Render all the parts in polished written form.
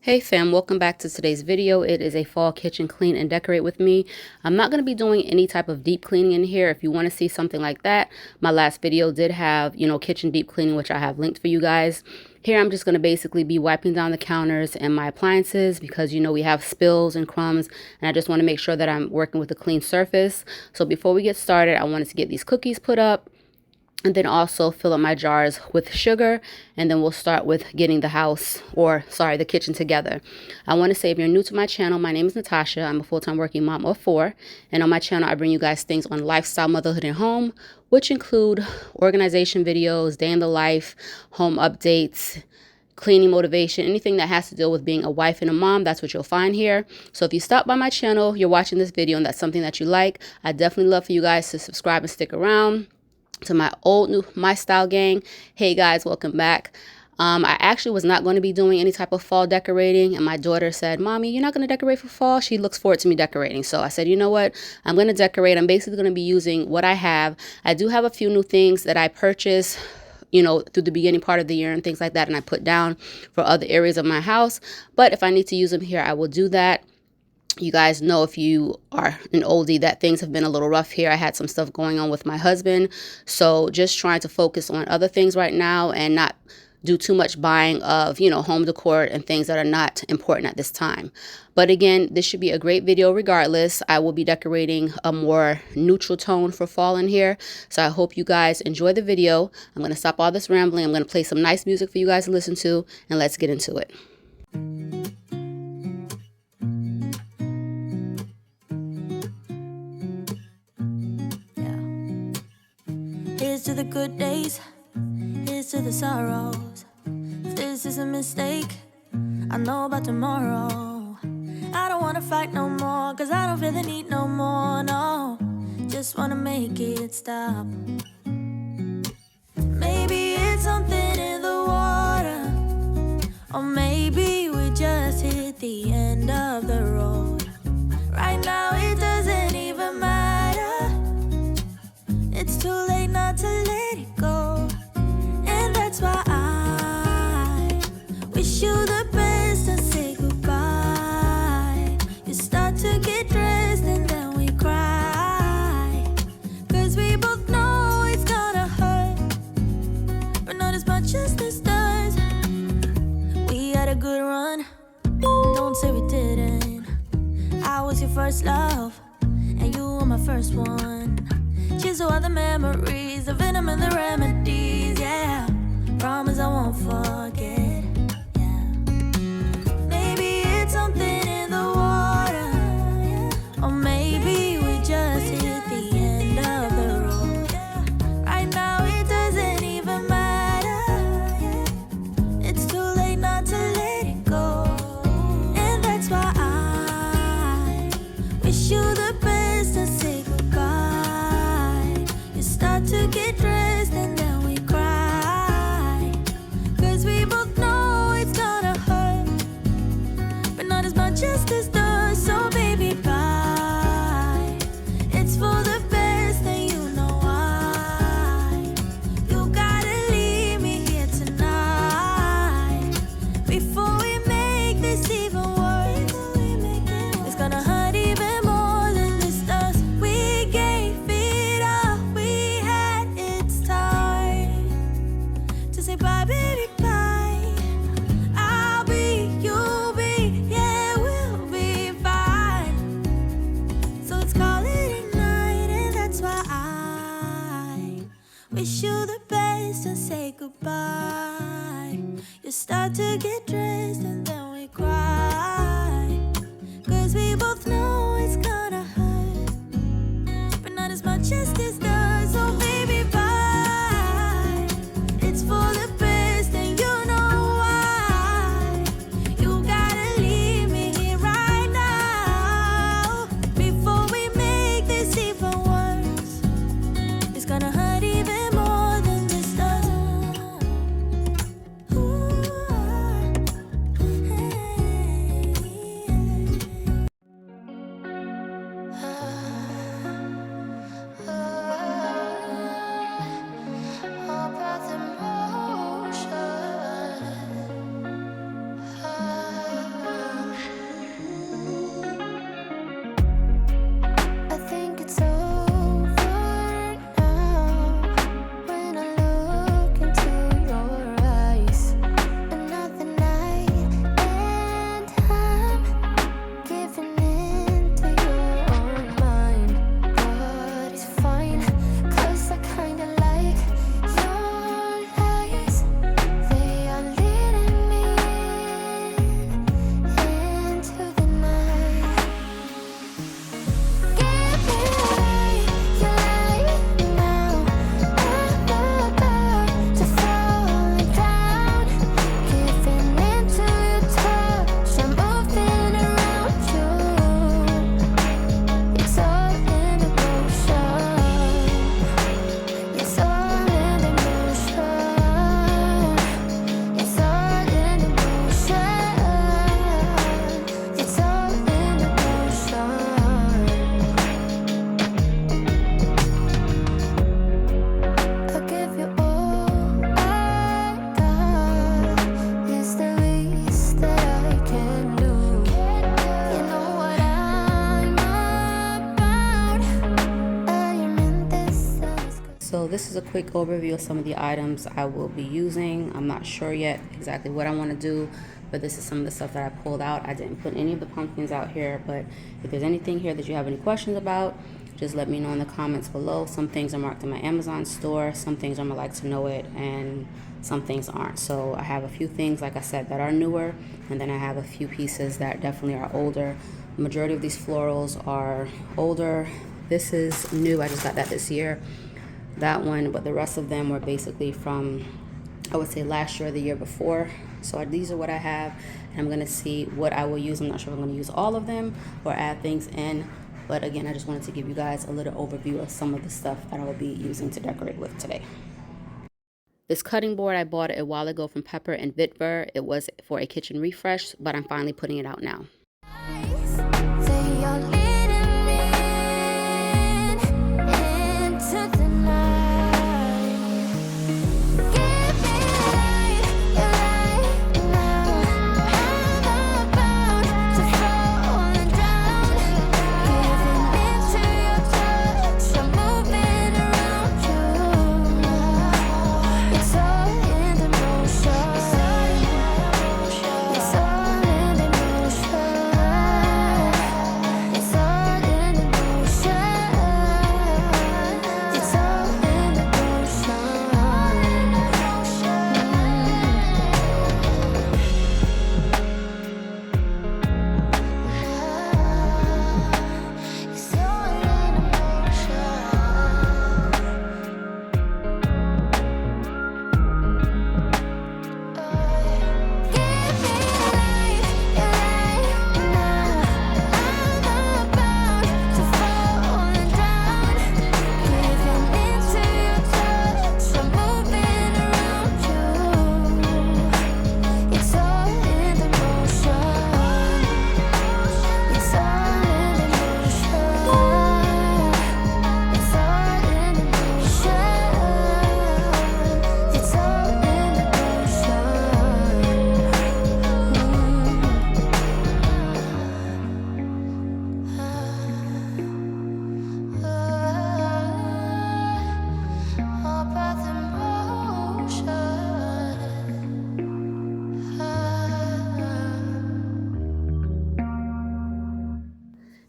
Hey fam, welcome back to today's video. It is a fall kitchen clean and decorate with me. I'm not going to be doing any type of deep cleaning in here. If you want to see something like that, my last video did have, kitchen deep cleaning, which I have linked for you guys. Here I'm just going to basically be wiping down the counters and my appliances because, we have spills and crumbs, and I just want to make sure that I'm working with a clean surface. So before we get started, I wanted to get these cookies put up, and then also fill up my jars with sugar, and then we'll start with getting the kitchen together. I want to say, if you're new to my channel, my name is Natasha. I'm a full-time working mom of 4, and on my channel I bring you guys things on lifestyle, motherhood, and home, which include organization videos, day in the life, home updates, cleaning motivation, anything that has to deal with being a wife and a mom. That's what you'll find here. So if you stop by my channel, you're watching this video, and that's something that you like, I definitely love for you guys to subscribe and stick around. To my old new My Style gang, hey guys, welcome back. I actually was not going to be doing any type of fall decorating, and my daughter said, "Mommy, you're not going to decorate for fall?" She looks forward to me decorating. So I said, you know what, I'm going to decorate. I'm basically going to be using what I have. I do have a few new things that I purchased through the beginning part of the year and things like that, and I put down for other areas of my house. But if I need to use them here, I will do that. You guys know, if you are an oldie, that things have been a little rough here. I had some stuff going on with my husband, so just trying to focus on other things right now and not do too much buying of, home decor and things that are not important at this time. But again, this should be a great video regardless. I will be decorating a more neutral tone for fall in here, so I hope you guys enjoy the video. I'm going to stop all this rambling. I'm going to play some nice music for you guys to listen to, and let's get into it. Here's to the good days, here's to the sorrows. If this is a mistake, I know about tomorrow. I don't wanna fight no more, cause I don't feel the need no more, no. Just wanna make it stop. Maybe it's something in the water, or maybe we just hit the end of the road. Right now it doesn't even matter. It's too late not to let it go, and that's why I wish you the best and say goodbye. You start to get dressed and then we cry, cause we both know it's gonna hurt, but not as much as this does. We had a good run, don't say we didn't. I was your first love, and you were my first one. Cheers to all the memories, the venom and the remedies, yeah. Promise I won't forget, yeah. Maybe it's something in the water, or maybe we just hit the end of the road. Right now it doesn't even matter. It's too late not to let it go, and that's why I wish you the best and say goodbye. Start to get dressed and then we cry, cause we both know it's gonna hurt, but not as much as this does. So baby, bye. It's for the best and you know why. You gotta leave me here tonight before we make this even worse. It's gonna hurt even more than this does. We gave it all we had. It's time to say bye, baby, bye. I'll be, you'll be, yeah, we'll be fine. So let's call it a night, and that's why I wish you the best and say goodbye. You start to get dressed and then we cry, cause we both know it's gonna hurt, but not as much as this does. So baby, bye. It's for the best and you know why. You gotta leave me here right now before we make this even worse. It's gonna hurt even more than this does. Ooh, this is a quick overview of some of the items I will be using. I'm not sure yet exactly what I want to do, but this is some of the stuff that I pulled out. I didn't put any of the pumpkins out here, but if there's anything here that you have any questions about, just let me know in the comments below. Some things are marked in my Amazon store, some things are my like to know it, and some things aren't. So I have a few things, like I said, that are newer, and then I have a few pieces that definitely are older. The majority of these florals are older. This is new, I just got that this year, that one, but the rest of them were basically from, I would say, last year or the year before. So these are what I have, and I'm gonna see what I will use. I'm not sure if I'm gonna use all of them or add things in, but again, I just wanted to give you guys a little overview of some of the stuff that I will be using to decorate with today. This cutting board I bought a while ago from Pepper and Vetiver. It was for a kitchen refresh, but I'm finally putting it out now.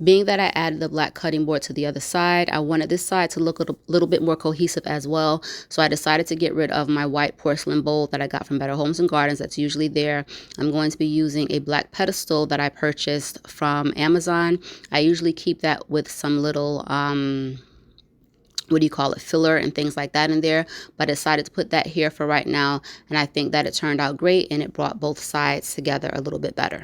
Being that I added the black cutting board to the other side, I wanted this side to look a little bit more cohesive as well. So I decided to get rid of my white porcelain bowl that I got from Better Homes and Gardens. That's usually there. I'm going to be using a black pedestal that I purchased from Amazon. I usually keep that with some little, what do you call it, filler and things like that in there, but I decided to put that here for right now, and I think that it turned out great and it brought both sides together a little bit better.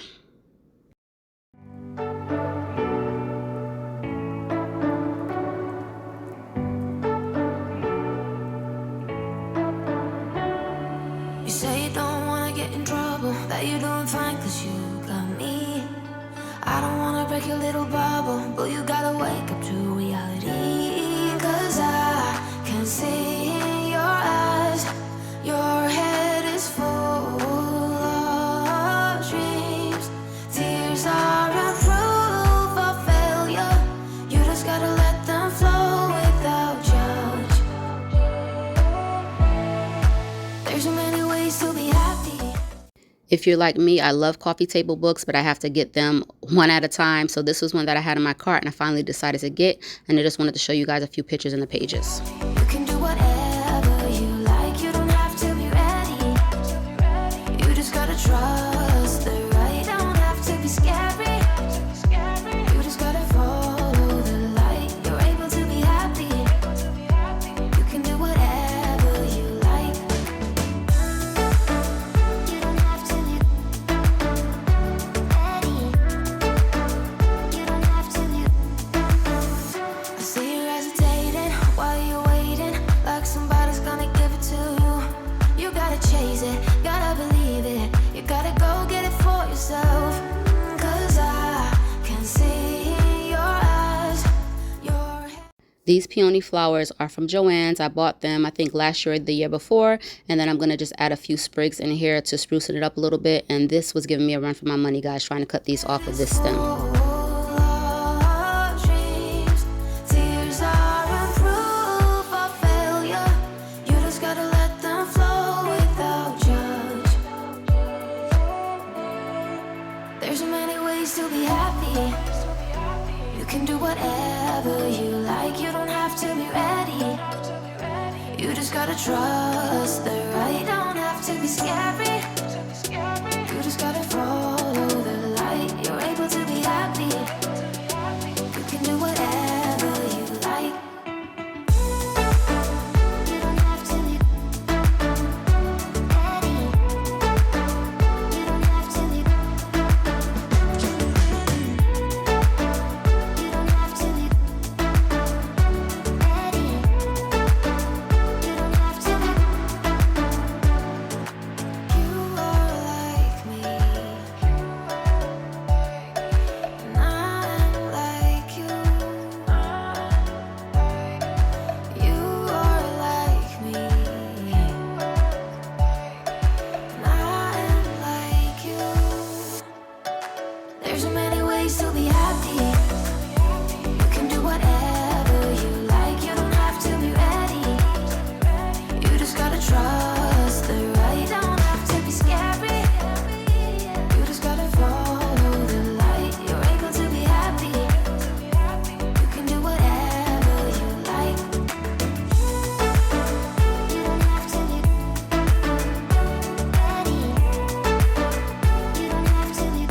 You say you don't wanna get in trouble, that you're doing fine cause you got me. I don't wanna break your little bubble, but you gotta wake up to reality. Cause I can see in your eyes, your head is full of dreams. Tears are a proof of failure, you just gotta let them flow without judge. There's so many ways to be happy. If you're like me, I love coffee table books, but I have to get them one at a time. So this was one that I had in my cart and I finally decided to get, and I just wanted to show you guys a few pictures in the pages. You can do whatever you like, you don't have to be ready. You just gotta trust the right, don't have to be scary. You just gotta follow the light, you're able to be happy. You can do whatever you like. You don't have to be ready. You don't have to be. I see you hesitating while you're waiting, like somebody's gonna give it to you. You gotta chase it, gotta believe it, you gotta go get it for yourself. Cause I can see in your eyes, your head. These peony flowers are from Joann's. I bought them, I think, last year or the year before, and then I'm going to just add a few sprigs in here to spruce it up a little bit, and this was giving me a run for my money, guys, trying to cut these off of this stem. Full of dreams. Tears are a proof of failure, can do whatever you like. You don't have to be ready. You just gotta trust the right. Don't have to be scary. You just gotta follow the light. You're able to be happy. You can do whatever you like. You don't have to be ready. You don't have to be. You don't have to be ready. You don't have to be. You are like me, and I'm like you. You are like me, and I'm like you. There's so many ways to be happy. You can do whatever you like. You don't have to be ready. You just gotta trust the right. Don't have to be scary. You just gotta follow the light. You're able to be happy. You can do whatever you like. You don't have to be ready. You don't have to be.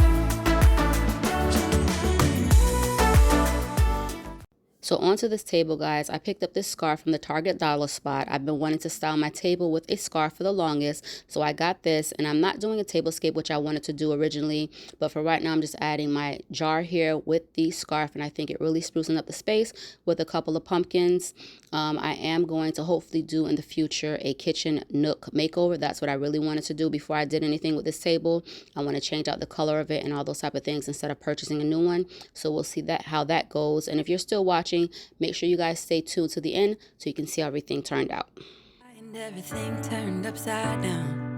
So onto this table, guys. I picked up this scarf from the Target dollar spot. I've been wanting to style my table with a scarf for the longest, so I got this, and I'm not doing a tablescape, which I wanted to do originally, but for right now I'm just adding my jar here with the scarf, and I think it really sprucing up the space with a couple of pumpkins. I am going to hopefully do in the future a kitchen nook makeover. That's what I really wanted to do before I did anything with this table. I want to change out the color of it and all those type of things instead of purchasing a new one. So we'll see how that goes. And if you're still watching, make sure you guys stay tuned to the end so you can see how everything turned out. And everything turned upside down.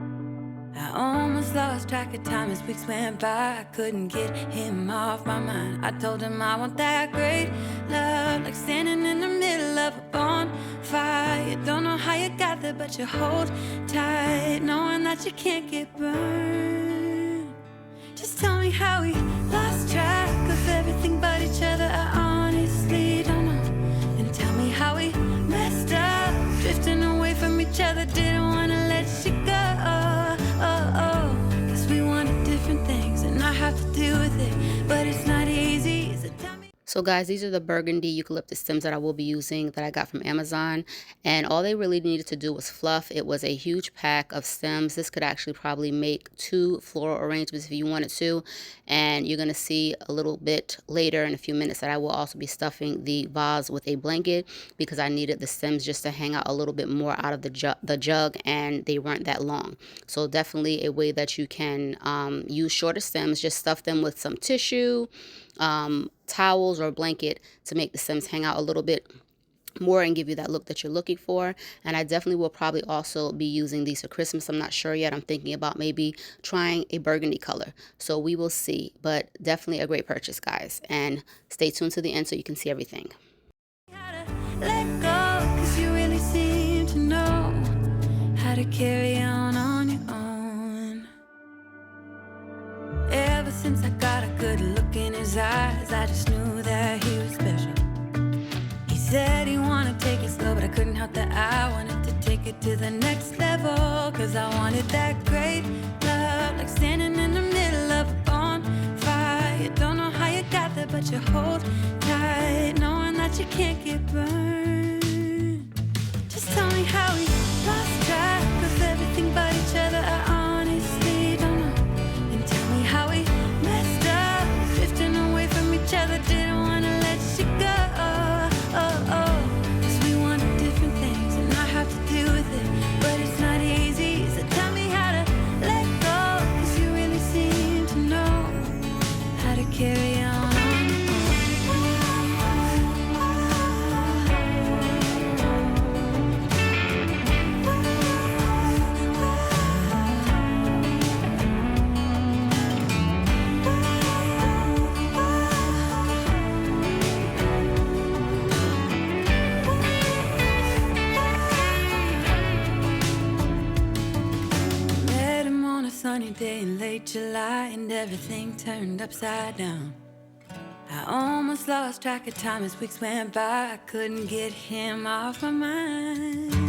I almost lost track of time as weeks went by. I couldn't get him off my mind. I told him I want that great love, like standing in the middle of a bonfire. You don't know how you got there, but you hold tight, knowing that you can't get burned. Just tell me how we lost track of everything but each other. I honestly don't know. And tell me how we messed up, drifting away from each other. Didn't want to let you go. Cause we wanted different things, and I have to deal with it, but it's not easy. So tell me. So guys, these are the Burgundy Eucalyptus stems that I will be using that I got from Amazon, and all they really needed to do was fluff. It was a huge pack of stems. This could actually probably make 2 floral arrangements if you wanted to, and you're going to see a little bit later in a few minutes that I will also be stuffing the vase with a blanket because I needed the stems just to hang out a little bit more out of the jug, and they weren't that long. So definitely a way that you can use shorter stems. Just stuff them with some tissue, towels or a blanket to make the stems hang out a little bit more and give you that look that you're looking for. And I definitely will probably also be using these for Christmas. I'm not sure yet. I'm thinking about maybe trying a burgundy color, so we will see, but definitely a great purchase, guys, and stay tuned to the end so you can see everything. Let go, cause you really seem to know how to carry on your own. Ever since I got a good look in his eyes, I just knew that he was special. He said he wanted to take it slow, but I couldn't help that I wanted to take it to the next level. Cause I wanted that great love, like standing in the middle of a bonfire. You don't know how you got there, but you hold tight, knowing that you can't get burned. Just tell me how we lost track of everything but each other. I honestly don't know. And tell me how we messed up, drifting away from each other. Didn't want to let you go. Cause we wanted different things, and I have to deal with it, but it's not easy. So tell me how to let go, cause you really seem to know how to carry on. Sunny day in late July, and everything turned upside down. I I almost lost track of time as weeks went by. I couldn't get him off my mind.